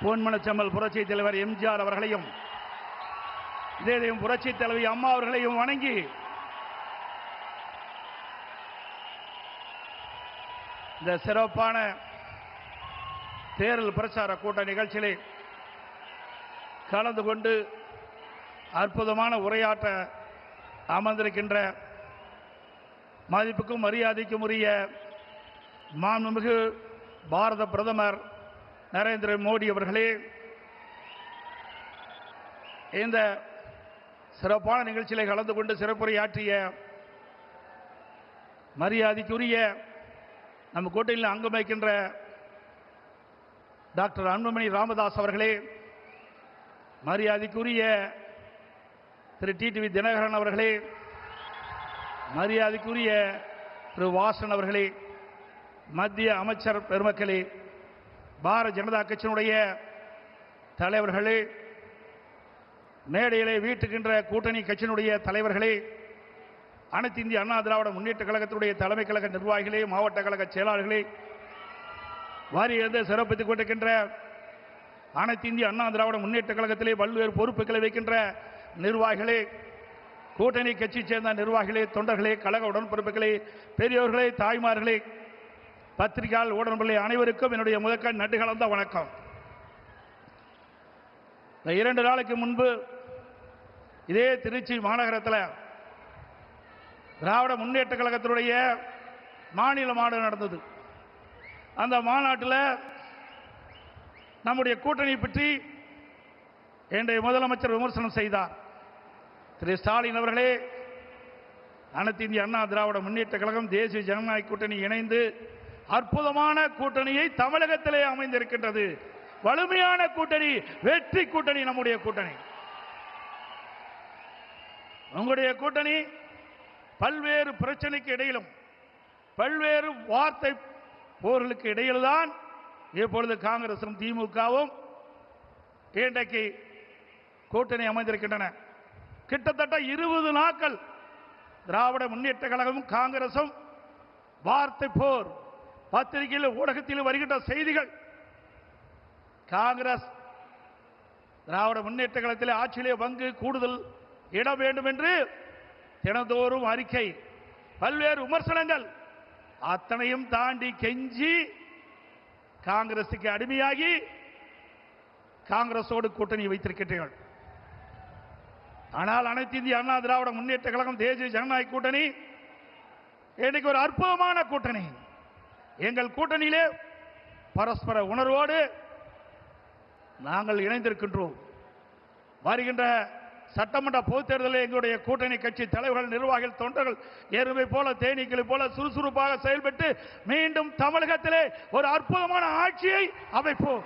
பொன்மனச்செம்மல் புரட்சி தலைவர் எம்ஜிஆர் அவர்களையும் இதே புரட்சி தலைவி அம்மா அவர்களையும் வணங்கி இந்த சிறப்பான தேர்தல் பிரச்சார கூட்ட நிகழ்ச்சியிலே கலந்து கொண்டு அற்புதமான உரையாற்ற அமர்ந்திருக்கின்ற மதிப்புக்கும் மரியாதைக்கும் உரிய மாண்புமிகு பாரத பிரதமர் நரேந்திர மோடி அவர்களே, இந்த சிறப்பான நிகழ்ச்சியிலே கலந்து கொண்டு சிறப்புரையாற்றிய மரியாதைக்குரிய நம்ம கூட்டணியில் அங்கம் வகிக்கின்ற டாக்டர் அன்புமணி ராமதாஸ் அவர்களே, மரியாதைக்குரிய திரு டிடிவி தினகரன் அவர்களே, மரியாதைக்குரிய திரு வாசன் அவர்களே, மத்திய அமைச்சர் பெருமக்களே, பாரதிய ஜனதா கட்சியினுடைய தலைவர்களே, மேடையிலே வீட்டுகின்ற கூட்டணி கட்சியினுடைய தலைவர்களே, அனைத்து இந்திய அண்ணா திராவிட முன்னேற்ற கழகத்தினுடைய தலைமை கழக நிர்வாகிகளே, மாவட்ட கழக செயலாளர்களே, வாரியிலிருந்து சிறப்பித்துக் கொண்டிருக்கின்ற அனைத்து இந்திய அண்ணா திராவிட முன்னேற்ற கழகத்திலே பல்வேறு பொறுப்புகளை வைக்கின்ற நிர்வாகிகளே, கூட்டணி கட்சி சேர்ந்த நிர்வாகிகளே, தொண்டர்களே, கழக உடன்பிறப்புகளே, பெரியோர்களே, தாய்மார்களே, பத்திரிகையாளர் ஊடகங்களே, அனைவருக்கும் என்னுடைய முதற்கண் நன்றி கலந்த வணக்கம். 2 நாளைக்கு முன்பு இதே திருச்சி மாநகரத்தில் திராவிட முன்னேற்ற கழகத்தினுடைய மாநில மாநாடு நடந்தது. அந்த மாநாட்டில் நம்முடைய கூட்டணி பற்றி இன்றைய முதலமைச்சர் விமர்சனம் செய்தார். திரு ஸ்டாலின் அவர்களே, அனைத்து இந்திய அண்ணா திராவிட முன்னேற்ற கழகம் தேசிய ஜனநாயக கூட்டணி இணைந்து அற்புதமான கூட்டணியை தமிழகத்திலே அமைந்திருக்கின்றது. வலிமையான கூட்டணி, வெற்றி கூட்டணி நம்முடைய கூட்டணி. உங்களுடைய கூட்டணி பல்வேறு பிரச்சனைக்கு இடையிலும் பல்வேறு வார்த்தை போர்களுக்கு இடையில்தான் இப்பொழுது காங்கிரசும் திமுகவும் இன்றைக்கு கூட்டணி அமைந்திருக்கின்றன. கிட்டத்தட்ட 20 நாட்கள் திராவிட முன்னேற்ற கழகமும் காங்கிரசும் வார்த்தை போர். பத்திரிகையில் ஊடகத்தில் வருகின்ற செய்திகள், காங்கிரஸ் திராவிட முன்னேற்ற கழகத்தில் ஆட்சியிலே பங்கு கூடுதல் இட வேண்டும் என்று தினந்தோறும் அறிக்கை, பல்வேறு விமர்சனங்கள், அத்தனையும் தாண்டி கெஞ்சி காங்கிரசுக்கு அடிமையாகி காங்கிரசோடு கூட்டணி வைத்திருக்கிறீர்கள். ஆனால் அனைத்து இந்திய அண்ணா திராவிட முன்னேற்ற கழகம் தேசிய ஜனநாயக கூட்டணி இன்னைக்கு ஒரு அற்புதமான கூட்டணி. எங்கள் கூட்டணியிலே பரஸ்பர உணர்வோடு நாங்கள் இணைந்திருக்கின்றோம். வருகின்ற சட்டமன்ற பொதுத் தேர்தலில் எங்களுடைய கூட்டணி கட்சி தலைவர்கள், நிர்வாகிகள், தொண்டர்கள் எருமை போல தேனீக்களை போல சுறுசுறுப்பாக செயல்பட்டு மீண்டும் தமிழகத்திலே ஒரு அற்புதமான ஆட்சியை அமைப்போம்.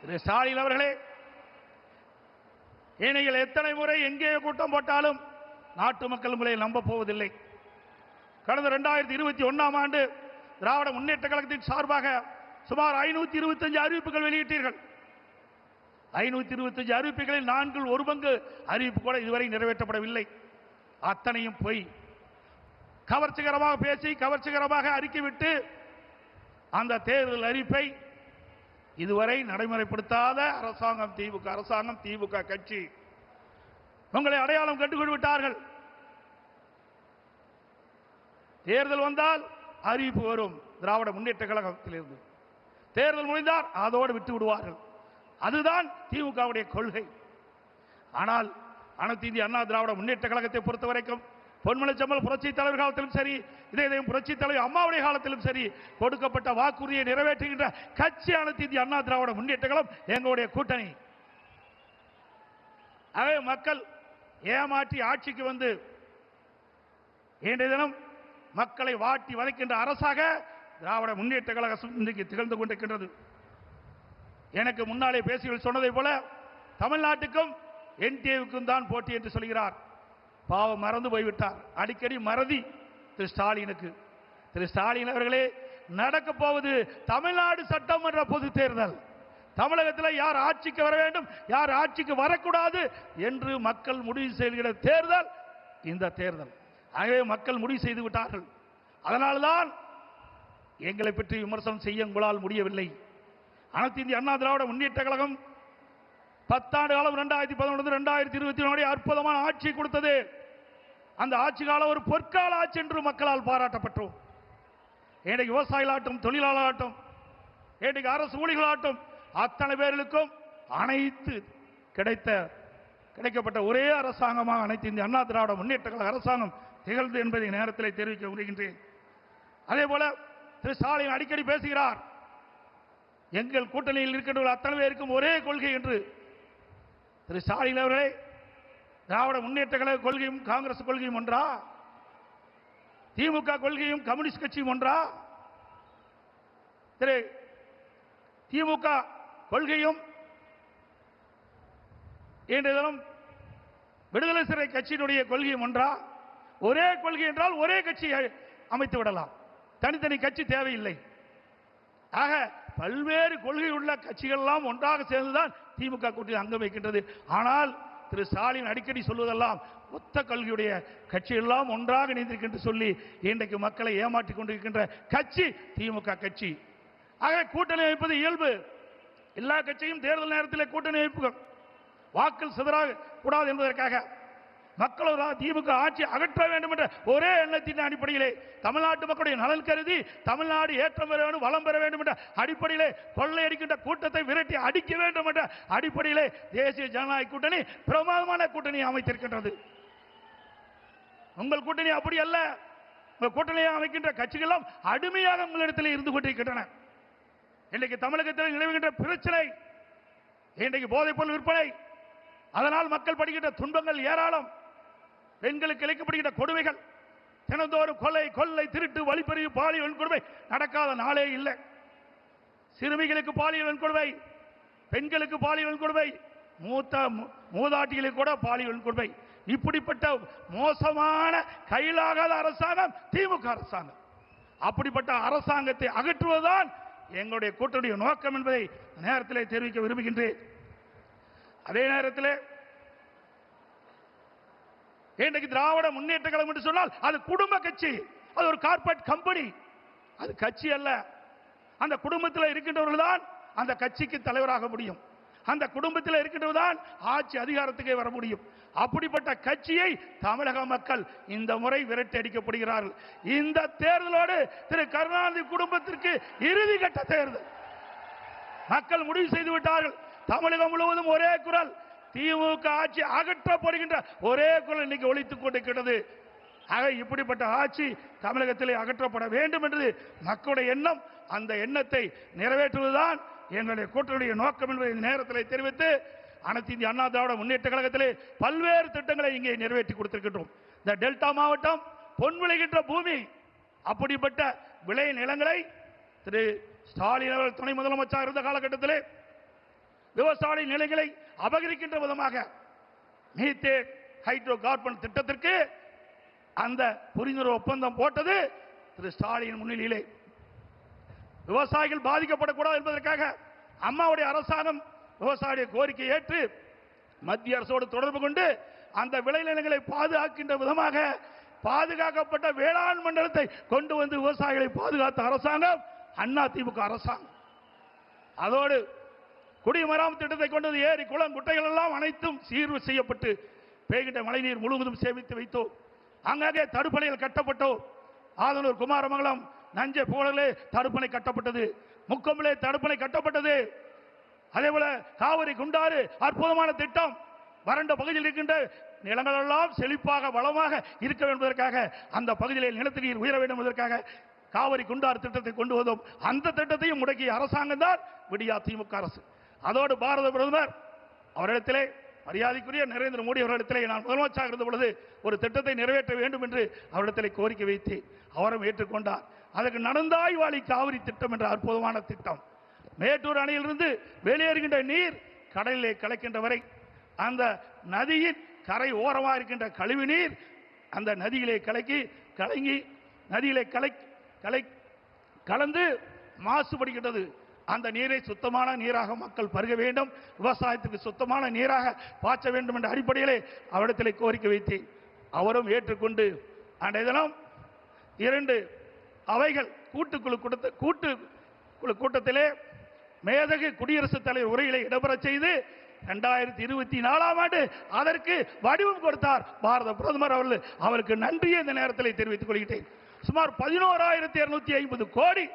திரு ஸ்டாலின் அவர்களே, நீங்கள் எத்தனை முறை எங்கே கூட்டம் போட்டாலும் நாட்டு மக்கள் உங்களை நம்ப போவதில்லை. கடந்த 2021ஆம் ஆண்டு திராவிட முன்னேற்ற கழகத்தின் சார்பாக சுமார் 525 அறிவிப்புகள் வெளியிட்டீர்கள். 525 அறிவிப்புகளில் 1/4 அறிவிப்பு கூட இதுவரை நிறைவேற்றப்படவில்லை. அத்தனையும் போய் கவர்ச்சிகரமாக பேசி கவர்ச்சிகரமாக அறிக்கை விட்டு அந்த தேர்தல் அறிவிப்பை இதுவரை நடைமுறைப்படுத்தாத அரசாங்கம் திமுக கட்சி உங்களை அடையாளம் கண்டுகொண்டு விட்டார்கள். தேர்தல் வந்தால் அறிவிப்பு வரும் திராவிட முன்னேற்ற கழகத்திலிருந்து, தேர்தல் முடிந்தால் அதோடு விட்டு விடுவார்கள். அதுதான் திமுகவுடைய கொள்கை. ஆனால் அனைத்து இந்திய அண்ணா திராவிட முன்னேற்ற கழகத்தை பொறுத்தவரைக்கும் பொன்மனச்செம்மல் புரட்சி தலைவர் காலத்திலும் சரி, இதே புரட்சி தலைவர் அம்மாவுடைய காலத்திலும் சரி, கொடுக்கப்பட்ட வாக்குறுதியை நிறைவேற்றுகின்ற கட்சி அனைத்து இந்திய அண்ணா திராவிட முன்னேற்ற கழகம் எங்களுடைய கூட்டணி. ஆகவே மக்கள் ஏமாற்றி ஆட்சிக்கு வந்து இன்றைய தினம் மக்களை வாட்டி வதைக்கின்ற அரசாக திராவிட முன்னேற்ற கழகம் இன்றைக்கு திகழ்ந்து கொண்டிருக்கின்றது. எனக்கு முன்னாலே பேசிகள் சொன்னதை போல தமிழ்நாட்டுக்கும் என்டிஏவுக்கும் தான் போட்டி என்று சொல்கிறார். பாவம், மறந்து போய்விட்டார். அடிக்கடி மறதி திரு ஸ்டாலினுக்கு. திரு ஸ்டாலின் அவர்களே, நடக்க போவது தமிழ்நாடு சட்டமன்ற பொது தேர்தல். தமிழகத்தில் யார் ஆட்சிக்கு வர வேண்டும், யார் ஆட்சிக்கு வரக்கூடாது என்று மக்கள் முடிவு செய்கிற தேர்தல் இந்த தேர்தல். ஆகவே மக்கள் முடிவு செய்து விட்டார்கள். அதனால்தான் எங்களை பற்றி விமர்சனம் செய்ய உங்களால் முடியவில்லை. அனைத்து இந்திய அண்ணா திராவிட முன்னேற்ற கழகம் 10 ஆண்டு காலம் 2011 2024 அற்புதமான ஆட்சி கொடுத்தது. அந்த ஆட்சி காலம் ஒரு பொற்கால ஆட்சி என்று மக்களால் பாராட்டப்பட்டோம். இன்றைக்கு விவசாயிகளாட்டும், தொழிலாளர்களாட்டும், இன்றைக்கு அரசு ஊழியர்களாட்டும் அத்தனை பேர்களுக்கும் அனைத்து கிடைக்கப்பட்ட ஒரே அரசாங்கமாக அனைத்து இந்திய அண்ணா திராவிட முன்னேற்ற கழக அரசாங்கம் திகழ்ந்து என்பதை நேரத்தில் தெரிவிக்க விரும்புகின்றேன். அதே போல திரு ஸ்டாலின் அடிக்கடி பேசுகிறார், எங்கள் கூட்டணியில் இருக்கின்ற அத்தனை பேருக்கும் ஒரே கொள்கை என்று. திரு ஸ்டாலின் அவர்களே, திராவிட முன்னேற்ற கழக கொள்கையும் காங்கிரஸ் கொள்கையும் ஒன்றா? திமுக கொள்கையும் கம்யூனிஸ்ட் கட்சியும் ஒன்றா? திரு திமுக கொள்கையும் இன்றைய தினம் விடுதலை சிறை கட்சியினுடைய கொள்கையும் ஒன்றா? ஒரே கொள்கை என்றால் ஒரே கட்சி அமைத்து விடலாம், தனித்தனி கட்சி தேவையில்லை. ஆக பல்வேறு கொள்கை உள்ள கட்சிகள் எல்லாம் ஒன்றாக சேர்ந்துதான் திமுக கூட்டணி அங்கம் வைக்கின்றது. ஆனால் திரு ஸ்டாலின் அடிக்கடி சொல்வதெல்லாம் ஒத்த கொள்கையுடைய கட்சி எல்லாம் ஒன்றாக இணைந்திருக்கின்ற சொல்லி இன்றைக்கு மக்களை ஏமாற்றிக் கொண்டிருக்கின்ற கட்சி திமுக கட்சி. ஆக கூட்டணி அமைப்பது இயல்பு. எல்லா கட்சியும் தேர்தல் நேரத்தில் கூட்டணி அமைப்புகள் வாக்கள் சிதறாக கூடாது என்பதற்காக மக்கள் திமுக ஆட்சி அகற்ற வேண்டும் என்ற ஒரே எண்ணத்தின் அடிப்படையிலே, தமிழ்நாட்டு மக்களுடைய நலன் கருதி தமிழ்நாடு ஏற்றம் பெற வேண்டும், வளம் பெற வேண்டும் என்ற அடிப்படையிலே, கொள்ளையடிக்கின்ற கூட்டத்தை விரட்டி அடிக்க வேண்டும் என்ற அடிப்படையிலே தேசிய ஜனநாயக கூட்டணி பிரமாதமான கூட்டணி அமைத்திருக்கின்றது. உங்கள் கூட்டணி அப்படி அல்ல. உங்கள் கூட்டணியை அமைக்கின்ற கட்சிகளும் அடிமையாக உங்களிடத்தில் இருந்து கொண்டிருக்கின்றன. இன்றைக்கு தமிழகத்தில் நிலவுகின்ற பிரச்சனை, இன்றைக்கு போதைப் பொருள் விற்பனை, அதனால் மக்கள் படுகின்ற துன்பங்கள் ஏராளம். பெண்களுக்கு இழைக்கப்படுகின்ற கொடுமைகள், தினந்தோறும் கொலை, கொள்ளை, திருட்டு, வழிப்பறிவு, பாலியல் வன்கொடுமை நடக்காத நாளே இல்லை. சிறுமிகளுக்கு பாலியல் வன்கொடுமை, பெண்களுக்கு பாலியல் வன்கொடுமை, மூதாட்டிகளுக்கு கூட பாலியல் வன்கொடுமை. இப்படிப்பட்ட மோசமான கையிலாகாத அரசாங்கம் திமுக அரசாங்கம். அப்படிப்பட்ட அரசாங்கத்தை அகற்றுவதுதான் எங்களுடைய கூட்டணிய நோக்கம் என்பதை நேரத்தில் தெரிவிக்க விரும்புகின்றேன். அதே நேரத்தில் இன்றைக்கு திராவிட முன்னேற்ற கழகம் என்று சொன்னால் அது குடும்ப கட்சி, அது ஒரு கார்ப்பரேட் கம்பெனி, அது கட்சி அல்ல. அந்த குடும்பத்தில் இருக்கின்றவர்கள் தான் அந்த கட்சிக்கு தலைவராக முடியும், அந்த குடும்பத்தில் இருக்கின்றவர் தான் ஆட்சி அதிகாரத்துக்கே வர முடியும். அப்படிப்பட்ட கட்சியை தமிழக மக்கள் இந்த முறை விரட்டி அடிக்கப்படுகிறார்கள். இந்த தேர்தலோடு திரு கருணாநிதி குடும்பத்திற்கு இறுதி கட்ட தேர்தல் மக்கள் முடிவு செய்து விட்டார்கள். தமிழகம் முழுவதும் ஒரே குரல், திமுக ஆட்சி அகற்றப்படுகின்ற ஒரே குரல் இன்னைக்கு ஒலித்துக் கொண்டிருக்கிறது. ஆக இப்படிப்பட்ட ஆட்சி தமிழகத்திலே அகற்றப்பட வேண்டும் என்று மக்களுடைய எண்ணம், அந்த எண்ணத்தை நிறைவேற்றுவதுதான் எங்களுடைய கூட்டணியுடைய நோக்கம் என்பதை இந்த நேரத்தில் தெரிவித்து, அனைத்து இந்திய அண்ணா திராவிட முன்னேற்ற கழகத்திலே பல்வேறு திட்டங்களை இங்கே நிறைவேற்றி கொடுத்திருக்கின்றோம். இந்த டெல்டா மாவட்டம் பொன் விளைகின்ற பூமி, அப்படிப்பட்ட விளை நிலங்களை திரு ஸ்டாலின் அவர்கள் துணை முதலமைச்சர் இருந்த காலகட்டத்திலே விவசாய நிலங்களை அபகரிக்கின்ற விதமாக மீத்தேன் ஹைட்ரோ கார்பன் திட்டத்திற்கு அந்த புரிந்துணர்வு ஒப்பந்தம் போட்டது திரு ஸ்டாலின் முன்னிலையிலே. விவசாயிகள் பாதிக்கப்படக்கூடாது என்பதற்காக அம்மாவுடைய அரசாங்கம் விவசாயிய கோரிக்கை ஏற்று மத்திய அரசோடு தொடர்பு கொண்டு அந்த விளைநிலங்களை பாதுகாக்கின்ற விதமாக பாதுகாக்கப்பட்ட வேளாண் மண்டலத்தை கொண்டு வந்து விவசாயிகளை பாதுகாத்த அரசாங்கம் அண்ணா திமுக அரசாங்கம். அதோடு குடிமராமத்து திட்டத்தை கொண்டது, ஏரி குளம் குட்டைகள் எல்லாம் அனைத்தும் சீர்வு செய்யப்பட்டு பெய்கின்ற மழைநீர் முழுவதும் சேமித்து வைத்தோம். அங்கங்கே தடுப்பணைகள் கட்டப்பட்டோம். ஆதனூர், குமாரமங்கலம், நஞ்சை புகழிலே தடுப்பணை கட்டப்பட்டது, முக்கம்பிலே தடுப்பணை கட்டப்பட்டது. அதே போல காவிரி குண்டாறு அற்புதமான திட்டம், வறண்ட பகுதியில் இருக்கின்ற நிலங்கள் எல்லாம் செழிப்பாக வளமாக இருக்க என்பதற்காக, அந்த பகுதியில் நிலத்தடி நீர் உயர வேண்டும் என்பதற்காக காவிரி குண்டாறு திட்டத்தை கொண்டு வந்தோம். அந்த திட்டத்தையும் முடக்கிய அரசாங்கம் தான் விடியா திமுக அரசு. அதோடு பாரத பிரதமர் அவரிடத்திலே, மரியாதைக்குரிய நரேந்திர மோடி அவரிடத்திலே நான் முதலமைச்சராக இருந்த பொழுது ஒரு திட்டத்தை நிறைவேற்ற வேண்டும் என்று அவரிடத்திலே கோரிக்கை வைத்து அவரும் ஏற்றுக்கொண்டார். அதற்கு நடந்தாய் வாழி காவிரி திட்டம் என்ற அற்புதமான திட்டம். மேட்டூர் அணையிலிருந்து வெளியேறுகின்ற நீர் கடலிலே கலக்கின்ற வரை அந்த நதியின் கரை ஓரமாக இருக்கின்ற கழிவு நீர் அந்த நதியிலே கலந்து மாசுபடுகின்றது. அந்த நீரை சுத்தமான நீராக மக்கள் பருக வேண்டும், விவசாயத்துக்கு சுத்தமான நீராக பாய்ச்ச வேண்டும் என்ற அடிப்படையிலே அவரிடத்தில் கோரிக்கை வைத்தேன். அவரும் ஏற்றுக்கொண்டு அன்றைய தினம் 2 அவைகள் கூட்டுக்குழு கூட்டத்திலே மேதகு குடியரசுத் தலைவர் உரையிலே இடம்பெறச் செய்து 2024ஆம் ஆண்டு அதற்கு வடிவம் கொடுத்தார் பாரத பிரதமர் அவர்கள். அவருக்கு நன்றியை இந்த நேரத்தில் தெரிவித்துக் கொள்கிறேன். சுமார் 11,250 கோடி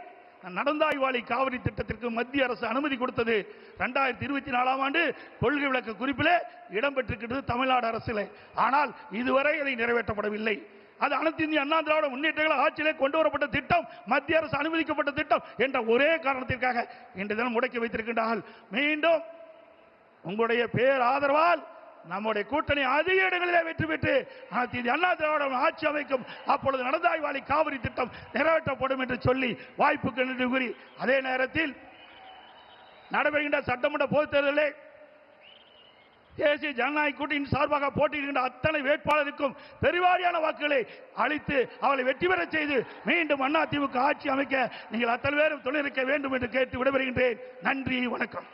நடந்தாய்வாளி காவிரி திட்டத்திற்கு மத்திய அரசு அனுமதி கொடுத்தது 2024ஆம் ஆண்டு கொள்கை விளக்க குறிப்பிலே இடம்பெற்றிருக்கிறது தமிழ்நாடு அரசில். ஆனால் இதுவரை அதை நிறைவேற்றப்படவில்லை. அது அனைத்து இந்திய அண்ணா திராவிட முன்னேற்ற கழக ஆட்சியிலே கொண்டு வரப்பட்ட திட்டம், மத்திய அரசு அனுமதிக்கப்பட்ட திட்டம் என்ற ஒரே காரணத்திற்காக இன்று தினம் முடக்கி வைத்திருக்கின்றார்கள். மீண்டும் உங்களுடைய பேர் ஆதரவால் நம்முடைய கூட்டணி அதிக இடங்களிலே வெற்றி பெற்று அனைத்து இந்திய அண்ணா திராவிட ஆட்சி அமைக்கும். அப்பொழுது நடந்தாய்வாளி காவிரி திட்டம் நிறைவேற்றப்படும் என்று சொல்லி வாய்ப்புக்கு நன்றி கூறி, அதே நேரத்தில் நடைபெறுகின்ற சட்டமன்ற பொதுத் தேர்தலிலே தேசிய ஜனநாயக கூட்டணியின் சார்பாக போட்டியிடுகின்ற அத்தனை வேட்பாளருக்கும் பெருவாரியான வாக்குகளை அளித்து அவளை வெற்றி பெற செய்து மீண்டும் அதிமுக ஆட்சி அமைக்க நீங்கள் அத்தனை பேரும் துணை இருக்க வேண்டும் என்று கேட்டு விடைபெறுகின்றேன். நன்றி, வணக்கம்.